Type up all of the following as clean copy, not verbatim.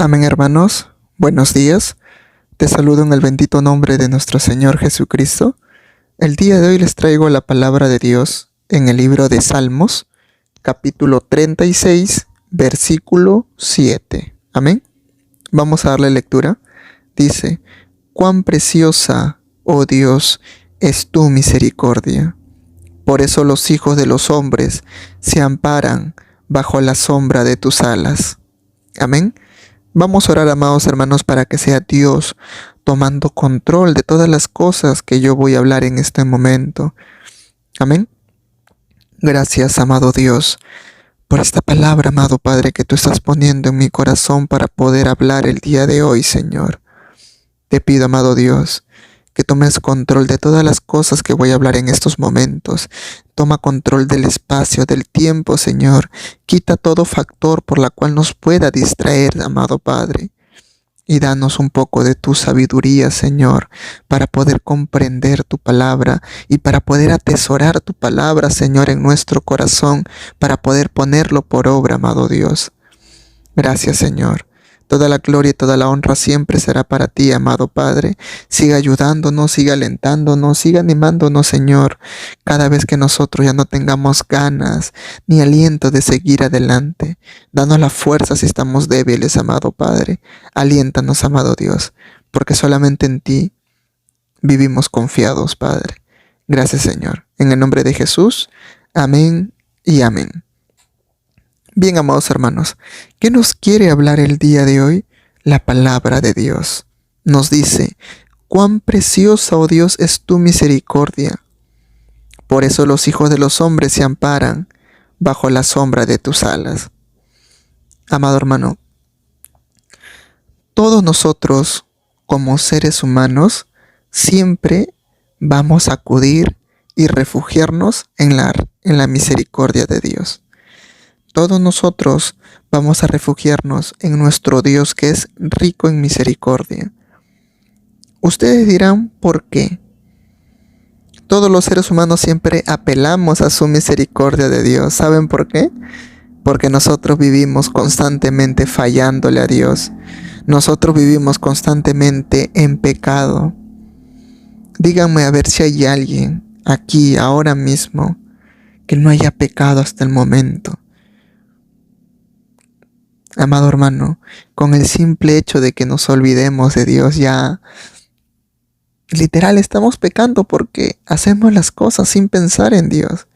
Amén, hermanos. Buenos días. Te saludo en el bendito nombre de nuestro Señor Jesucristo. El día de hoy les traigo la palabra de Dios en el libro de Salmos, capítulo 36, versículo 7. Amén. Vamos a darle lectura. Dice: cuán preciosa, oh Dios, es tu misericordia. Por eso los hijos de los hombres se amparan bajo la sombra de tus alas. Amén. Vamos a orar, amados hermanos, para que sea Dios tomando control de todas las cosas que yo voy a hablar en este momento. Amén. Gracias, amado Dios, por esta palabra, amado Padre, que tú estás poniendo en mi corazón para poder hablar el día de hoy, Señor. Te pido, amado Dios, que tomes control de todas las cosas que voy a hablar en estos momentos. Toma control del espacio, del tiempo, Señor. Quita todo factor por la cual nos pueda distraer, amado Padre. Y danos un poco de tu sabiduría, Señor, para poder comprender tu palabra y para poder atesorar tu palabra, Señor, en nuestro corazón, para poder ponerlo por obra, amado Dios. Gracias, Señor. Toda la gloria y toda la honra siempre será para ti, amado Padre. Siga ayudándonos, siga alentándonos, siga animándonos, Señor, cada vez que nosotros ya no tengamos ganas ni aliento de seguir adelante. Danos la fuerza si estamos débiles, amado Padre. Aliéntanos, amado Dios, porque solamente en ti vivimos confiados, Padre. Gracias, Señor. En el nombre de Jesús, amén y amén. Bien, amados hermanos, ¿qué nos quiere hablar el día de hoy? La palabra de Dios. Nos dice: cuán preciosa, oh Dios, es tu misericordia. Por eso los hijos de los hombres se amparan bajo la sombra de tus alas. Amado hermano, todos nosotros, como seres humanos, siempre vamos a acudir y refugiarnos en la misericordia de Dios. Todos nosotros vamos a refugiarnos en nuestro Dios, que es rico en misericordia. Ustedes dirán, ¿por qué? Todos los seres humanos siempre apelamos a su misericordia de Dios. ¿Saben por qué? Porque nosotros vivimos constantemente fallándole a Dios. Nosotros vivimos constantemente en pecado. Díganme a ver si hay alguien aquí, ahora mismo, que no haya pecado hasta el momento. Amado hermano, con el simple hecho de que nos olvidemos de Dios, ya literal estamos pecando porque hacemos las cosas sin pensar en Dios.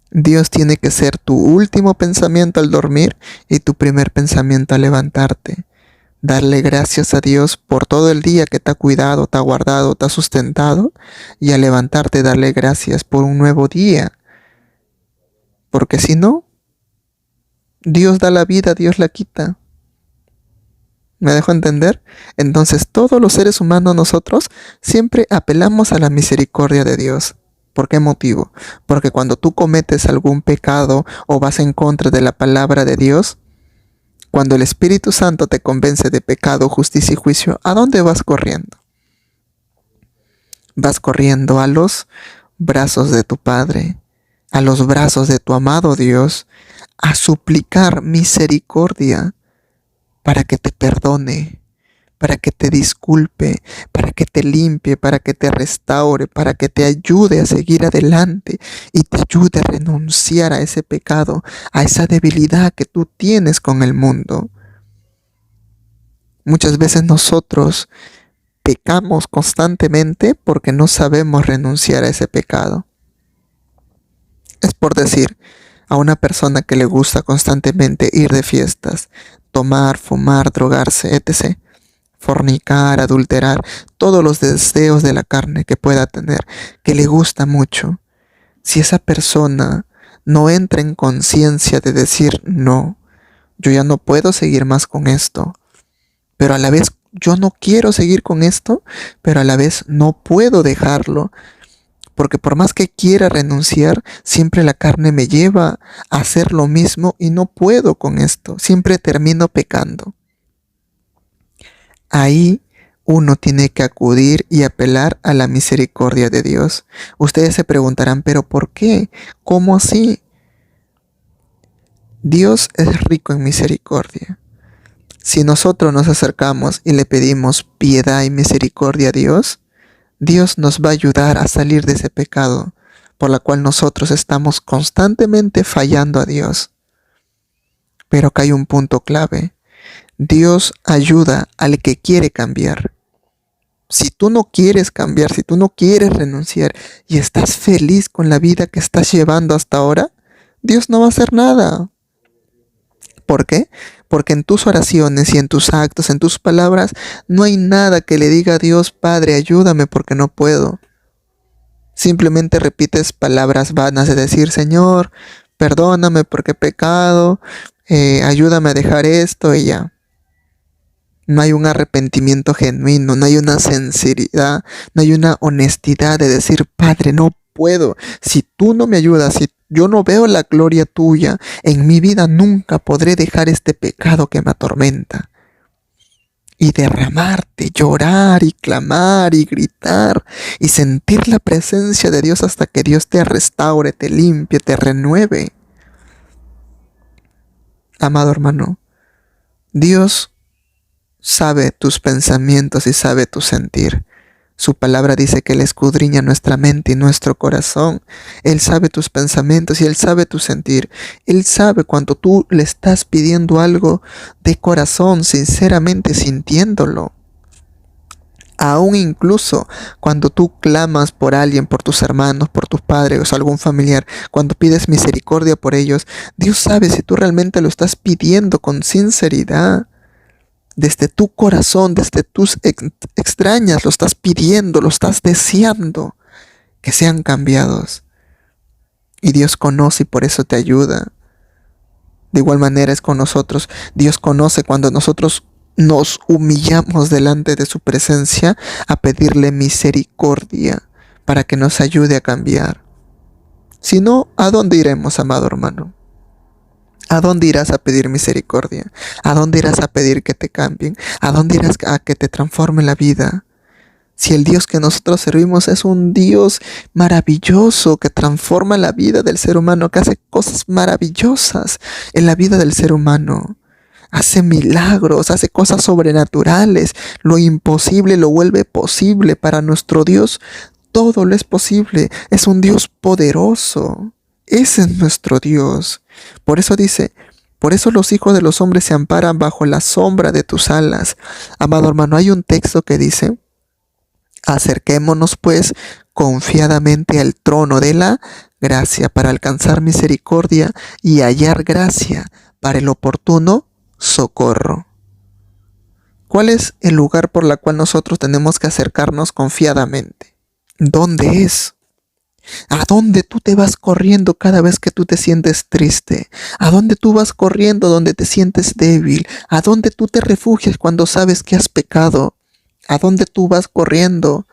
Dios tiene que ser tu último pensamiento al dormir y tu primer pensamiento al levantarte. Darle gracias a Dios por todo el día que te ha cuidado, te ha guardado, te ha sustentado, y al levantarte darle gracias por un nuevo día. Porque si no, Dios da la vida, Dios la quita. ¿Me dejo entender? Entonces todos los seres humanos, nosotros siempre apelamos a la misericordia de Dios. ¿Por qué motivo? Porque cuando tú cometes algún pecado o vas en contra de la palabra de Dios, cuando el Espíritu Santo te convence de pecado, justicia y juicio, ¿a dónde vas corriendo? Vas corriendo a los brazos de tu Padre, a los brazos de tu amado Dios, a suplicar misericordia para que te perdone, para que te disculpe, para que te limpie, para que te restaure, para que te ayude a seguir adelante y te ayude a renunciar a ese pecado, a esa debilidad que tú tienes con el mundo. Muchas veces nosotros pecamos constantemente porque no sabemos renunciar a ese pecado. Es por decir, a una persona que le gusta constantemente ir de fiestas, tomar, fumar, drogarse, etc., fornicar, adulterar, todos los deseos de la carne que pueda tener, que le gusta mucho. Si esa persona no entra en conciencia de decir, no, yo ya no puedo seguir más con esto, pero a la vez yo no quiero seguir con esto, pero a la vez no puedo dejarlo, porque por más que quiera renunciar, siempre la carne me lleva a hacer lo mismo y no puedo con esto. Siempre termino pecando. Ahí uno tiene que acudir y apelar a la misericordia de Dios. Ustedes se preguntarán, ¿pero por qué? ¿Cómo así? Dios es rico en misericordia. Si nosotros nos acercamos y le pedimos piedad y misericordia a Dios, Dios nos va a ayudar a salir de ese pecado por la cual nosotros estamos constantemente fallando a Dios. Pero acá hay un punto clave. Dios ayuda al que quiere cambiar. Si tú no quieres cambiar, si tú no quieres renunciar y estás feliz con la vida que estás llevando hasta ahora, Dios no va a hacer nada. ¿Por qué? Porque en tus oraciones y en tus actos, en tus palabras, no hay nada que le diga a Dios, Padre, ayúdame porque no puedo. Simplemente repites palabras vanas de decir, Señor, perdóname porque he pecado, ayúdame a dejar esto y ya. No hay un arrepentimiento genuino, no hay una sinceridad, no hay una honestidad de decir, Padre, no puedo. Si tú no me ayudas, si yo no veo la gloria tuya en mi vida, nunca podré dejar este pecado que me atormenta. Y derramarte, llorar y clamar y gritar y sentir la presencia de Dios hasta que Dios te restaure, te limpie, te renueve. Amado hermano, Dios sabe tus pensamientos y sabe tu sentir. Su palabra dice que Él escudriña nuestra mente y nuestro corazón. Él sabe tus pensamientos y Él sabe tu sentir. Él sabe cuando tú le estás pidiendo algo de corazón, sinceramente sintiéndolo. Aún incluso cuando tú clamas por alguien, por tus hermanos, por tus padres o algún familiar, cuando pides misericordia por ellos, Dios sabe si tú realmente lo estás pidiendo con sinceridad. Desde tu corazón, desde tus extrañas, lo estás pidiendo, lo estás deseando que sean cambiados. Y Dios conoce y por eso te ayuda. De igual manera es con nosotros. Dios conoce cuando nosotros nos humillamos delante de su presencia a pedirle misericordia para que nos ayude a cambiar. Si no, ¿a dónde iremos, amado hermano? ¿A dónde irás a pedir misericordia? ¿A dónde irás a pedir que te cambien? ¿A dónde irás a que te transforme la vida? Si el Dios que nosotros servimos es un Dios maravilloso que transforma la vida del ser humano, que hace cosas maravillosas en la vida del ser humano. Hace milagros, hace cosas sobrenaturales. Lo imposible lo vuelve posible. Para nuestro Dios todo lo es posible. Es un Dios poderoso. Ese es nuestro Dios. Por eso dice, por eso los hijos de los hombres se amparan bajo la sombra de tus alas. Amado hermano, hay un texto que dice, acerquémonos pues confiadamente al trono de la gracia para alcanzar misericordia y hallar gracia para el oportuno socorro. ¿Cuál es el lugar por el cual nosotros tenemos que acercarnos confiadamente? ¿Dónde es? ¿A dónde tú te vas corriendo cada vez que tú te sientes triste? ¿A dónde tú vas corriendo donde te sientes débil? ¿A dónde tú te refugias cuando sabes que has pecado? ¿A dónde tú vas corriendo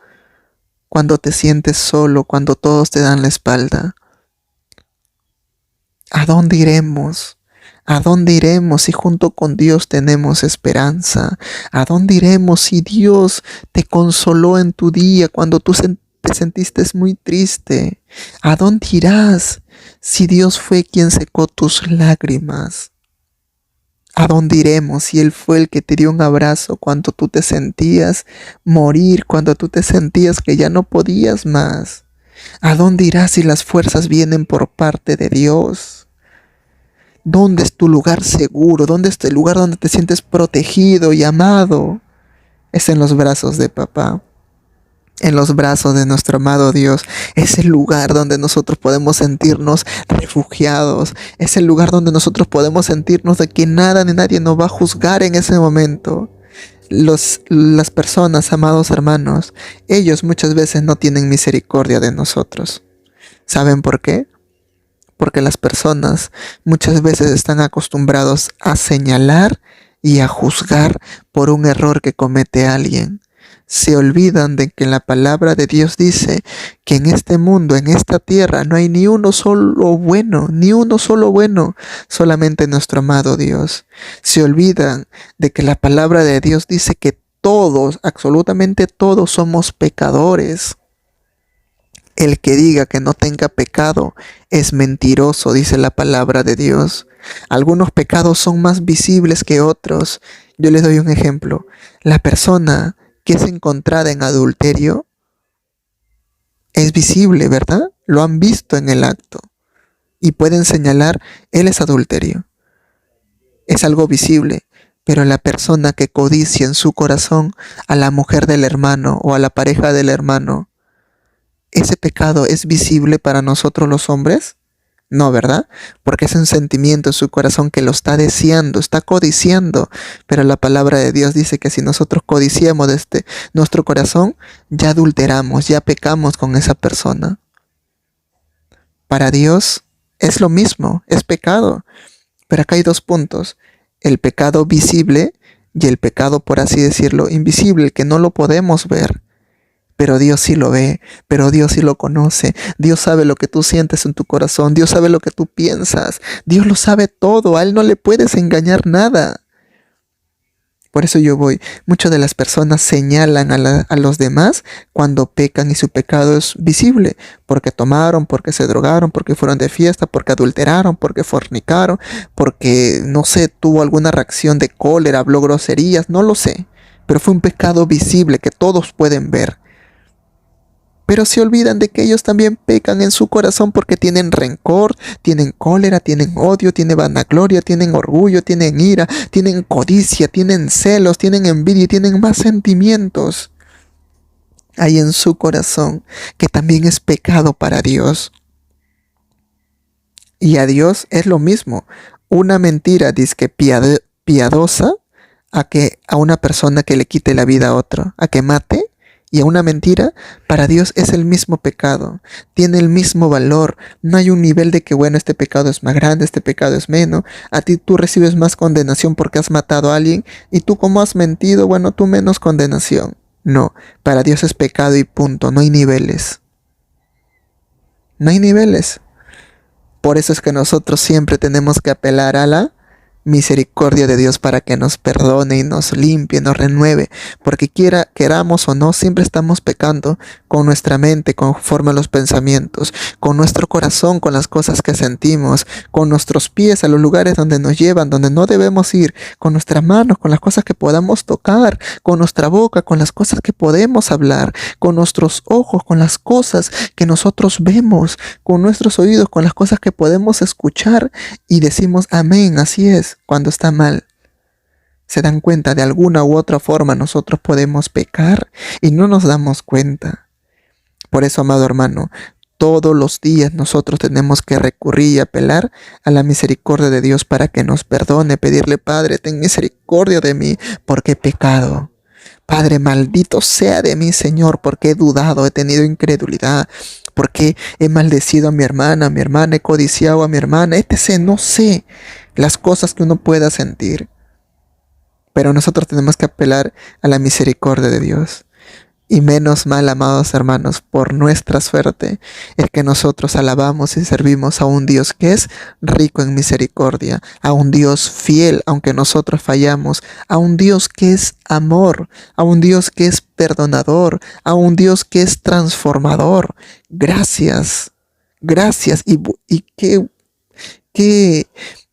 cuando te sientes solo, cuando todos te dan la espalda? ¿A dónde iremos? ¿A dónde iremos si junto con Dios tenemos esperanza? ¿A dónde iremos si Dios te consoló en tu día cuando tú te sentiste muy triste? ¿A dónde irás si Dios fue quien secó tus lágrimas? ¿A dónde iremos si Él fue el que te dio un abrazo cuando tú te sentías morir, cuando tú te sentías que ya no podías más? ¿A dónde irás si las fuerzas vienen por parte de Dios? ¿Dónde es tu lugar seguro? ¿Dónde es el lugar donde te sientes protegido y amado? Es en los brazos de papá. En los brazos de nuestro amado Dios. Es el lugar donde nosotros podemos sentirnos refugiados. Es el lugar donde nosotros podemos sentirnos de que nada ni nadie nos va a juzgar en ese momento. Las personas, amados hermanos, ellos muchas veces no tienen misericordia de nosotros. ¿Saben por qué? Porque las personas muchas veces están acostumbrados a señalar y a juzgar por un error que comete alguien. Se olvidan de que la palabra de Dios dice que en este mundo, en esta tierra, no hay ni uno solo bueno, solamente nuestro amado Dios. Se olvidan de que la palabra de Dios dice que todos, absolutamente todos somos pecadores. El que diga que no tenga pecado es mentiroso, dice la palabra de Dios. Algunos pecados son más visibles que otros. Yo les doy un ejemplo. La persona que es encontrada en adulterio es visible, ¿verdad? Lo han visto en el acto y pueden señalar, él es adulterio. Es algo visible. Pero la persona que codicia en su corazón a la mujer del hermano o a la pareja del hermano, ¿ese pecado es visible para nosotros los hombres? No, ¿verdad? Porque es un sentimiento en su corazón que lo está deseando, está codiciando. Pero la palabra de Dios dice que si nosotros codiciamos desde nuestro corazón, ya adulteramos, ya pecamos con esa persona. Para Dios es lo mismo, es pecado. Pero acá hay dos puntos. El pecado visible y el pecado, por así decirlo, invisible, el que no lo podemos ver. Pero Dios sí lo ve, pero Dios sí lo conoce. Dios sabe lo que tú sientes en tu corazón, Dios sabe lo que tú piensas. Dios lo sabe todo, a Él no le puedes engañar nada. Por eso yo voy. Muchas de las personas señalan a los demás cuando pecan y su pecado es visible. Porque tomaron, porque se drogaron, porque fueron de fiesta, porque adulteraron, porque fornicaron, porque, no sé, tuvo alguna reacción de cólera, habló groserías, no lo sé. Pero fue un pecado visible que todos pueden ver. Pero se olvidan de que ellos también pecan en su corazón porque tienen rencor, tienen cólera, tienen odio, tienen vanagloria, tienen orgullo, tienen ira, tienen codicia, tienen celos, tienen envidia y tienen más sentimientos. Hay en su corazón que también es pecado para Dios. Y a Dios es lo mismo. Una mentira dizque piadosa a una persona que le quite la vida a otro, a que mate. Y a una mentira, para Dios es el mismo pecado, tiene el mismo valor. No hay un nivel de que, bueno, este pecado es más grande, este pecado es menos. A ti tú recibes más condenación porque has matado a alguien y tú como has mentido, bueno, tú menos condenación. No, para Dios es pecado y punto, no hay niveles. No hay niveles. Por eso es que nosotros siempre tenemos que apelar a la misericordia de Dios para que nos perdone y nos limpie, nos renueve, porque queramos o no, siempre estamos pecando con nuestra mente, conforme a los pensamientos, con nuestro corazón, con las cosas que sentimos, con nuestros pies a los lugares donde nos llevan, donde no debemos ir, con nuestras manos, con las cosas que podamos tocar, con nuestra boca, con las cosas que podemos hablar, con nuestros ojos, con las cosas que nosotros vemos, con nuestros oídos, con las cosas que podemos escuchar y decimos amén, así es. Cuando está mal, se dan cuenta, de alguna u otra forma nosotros podemos pecar y no nos damos cuenta. Por eso, amado hermano, todos los días nosotros tenemos que recurrir y apelar a la misericordia de Dios para que nos perdone, pedirle: Padre, ten misericordia de mí porque he pecado. Padre, maldito sea de mí, Señor, porque he dudado, he tenido incredulidad, porque he maldecido a mi hermana, he codiciado a mi hermana, etc. No sé las cosas que uno pueda sentir, pero nosotros tenemos que apelar a la misericordia de Dios. Y menos mal, amados hermanos, por nuestra suerte, es que nosotros alabamos y servimos a un Dios que es rico en misericordia, a un Dios fiel, aunque nosotros fallamos, a un Dios que es amor, a un Dios que es perdonador, a un Dios que es transformador. Gracias, gracias. Y qué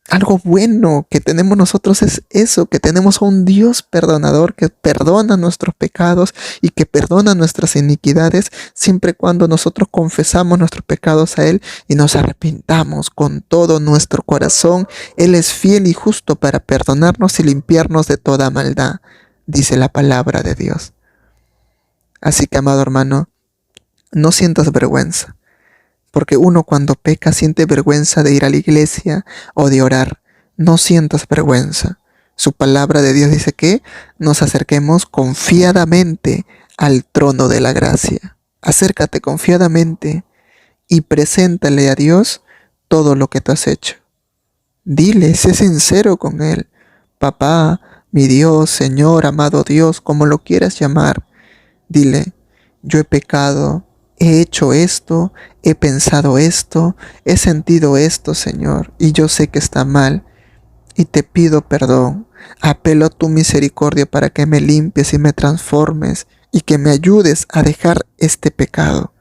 algo bueno que tenemos nosotros es eso, que tenemos a un Dios perdonador que perdona nuestros pecados y que perdona nuestras iniquidades siempre y cuando nosotros confesamos nuestros pecados a Él y nos arrepentamos con todo nuestro corazón. Él es fiel y justo para perdonarnos y limpiarnos de toda maldad, dice la palabra de Dios. Así que, amado hermano, no sientas vergüenza. Porque uno cuando peca siente vergüenza de ir a la iglesia o de orar. No sientas vergüenza. Su palabra de Dios dice que nos acerquemos confiadamente al trono de la gracia. Acércate confiadamente y preséntale a Dios todo lo que tú has hecho. Dile, sé sincero con Él. Papá, mi Dios, Señor, amado Dios, como lo quieras llamar. Dile: yo he pecado. He hecho esto, he pensado esto, he sentido esto, Señor, y yo sé que está mal, y te pido perdón. Apelo a tu misericordia para que me limpies y me transformes, y que me ayudes a dejar este pecado.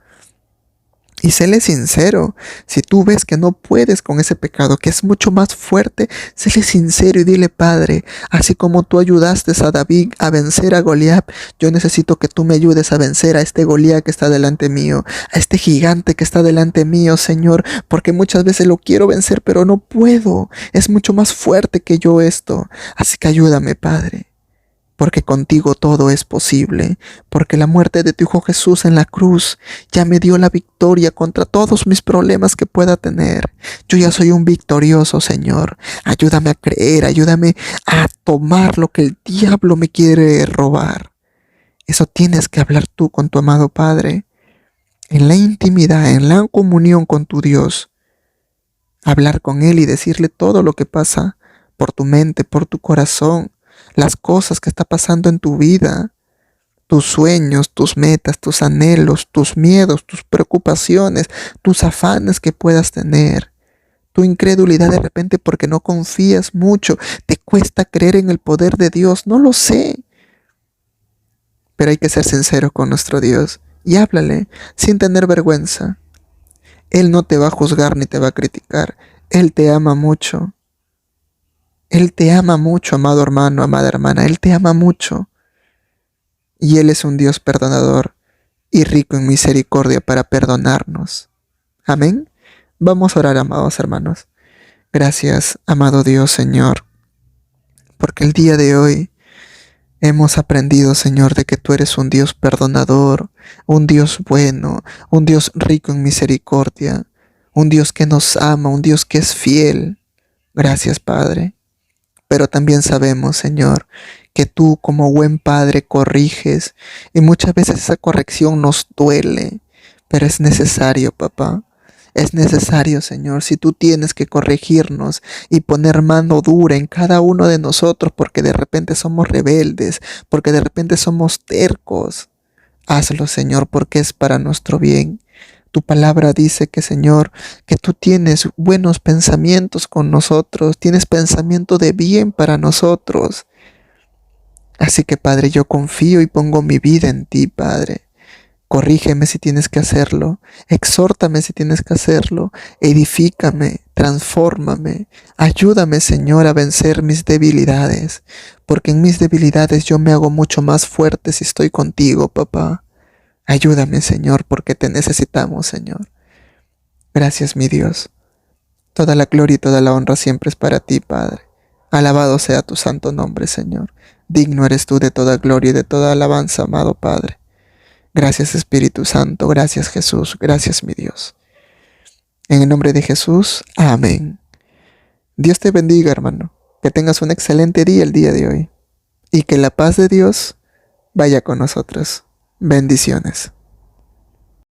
Y séle sincero. Si tú ves que no puedes con ese pecado, que es mucho más fuerte, séle sincero y dile: Padre, así como tú ayudaste a David a vencer a Goliat, yo necesito que tú me ayudes a vencer a este Goliat que está delante mío, a este gigante que está delante mío, Señor, porque muchas veces lo quiero vencer, pero no puedo. Es mucho más fuerte que yo esto. Así que ayúdame, Padre. Porque contigo todo es posible, porque la muerte de tu Hijo Jesús en la cruz ya me dio la victoria contra todos mis problemas que pueda tener. Yo ya soy un victorioso, Señor. Ayúdame a creer, ayúdame a tomar lo que el diablo me quiere robar. Eso tienes que hablar tú con tu amado Padre, en la intimidad, en la comunión con tu Dios. Hablar con Él y decirle todo lo que pasa por tu mente, por tu corazón, las cosas que está pasando en tu vida, tus sueños, tus metas, tus anhelos, tus miedos, tus preocupaciones, tus afanes que puedas tener, tu incredulidad de repente porque no confías mucho, te cuesta creer en el poder de Dios, no lo sé. Pero hay que ser sincero con nuestro Dios y háblale sin tener vergüenza. Él no te va a juzgar ni te va a criticar. Él te ama mucho. Él te ama mucho, amado hermano, amada hermana. Él te ama mucho. Y Él es un Dios perdonador y rico en misericordia para perdonarnos. Amén. Vamos a orar, amados hermanos. Gracias, amado Dios, Señor, porque el día de hoy hemos aprendido, Señor, de que tú eres un Dios perdonador, un Dios bueno, un Dios rico en misericordia, un Dios que nos ama, un Dios que es fiel. Gracias, Padre. Pero también sabemos, Señor, que tú como buen Padre corriges y muchas veces esa corrección nos duele, pero es necesario, papá. Es necesario, Señor, si tú tienes que corregirnos y poner mano dura en cada uno de nosotros porque de repente somos rebeldes, porque de repente somos tercos. Hazlo, Señor, porque es para nuestro bien. Tu palabra dice que, Señor, que tú tienes buenos pensamientos con nosotros, tienes pensamiento de bien para nosotros. Así que, Padre, yo confío y pongo mi vida en ti, Padre. Corrígeme si tienes que hacerlo, exhórtame si tienes que hacerlo, edifícame, transfórmame, ayúdame, Señor, a vencer mis debilidades, porque en mis debilidades yo me hago mucho más fuerte si estoy contigo, papá. Ayúdame, Señor, porque te necesitamos, Señor. Gracias, mi Dios. Toda la gloria y toda la honra siempre es para ti, Padre. Alabado sea tu santo nombre, Señor. Digno eres tú de toda gloria y de toda alabanza, amado Padre. Gracias, Espíritu Santo. Gracias, Jesús. Gracias, mi Dios. En el nombre de Jesús. Amén. Dios te bendiga, hermano. Que tengas un excelente día el día de hoy. Y que la paz de Dios vaya con nosotros. Bendiciones.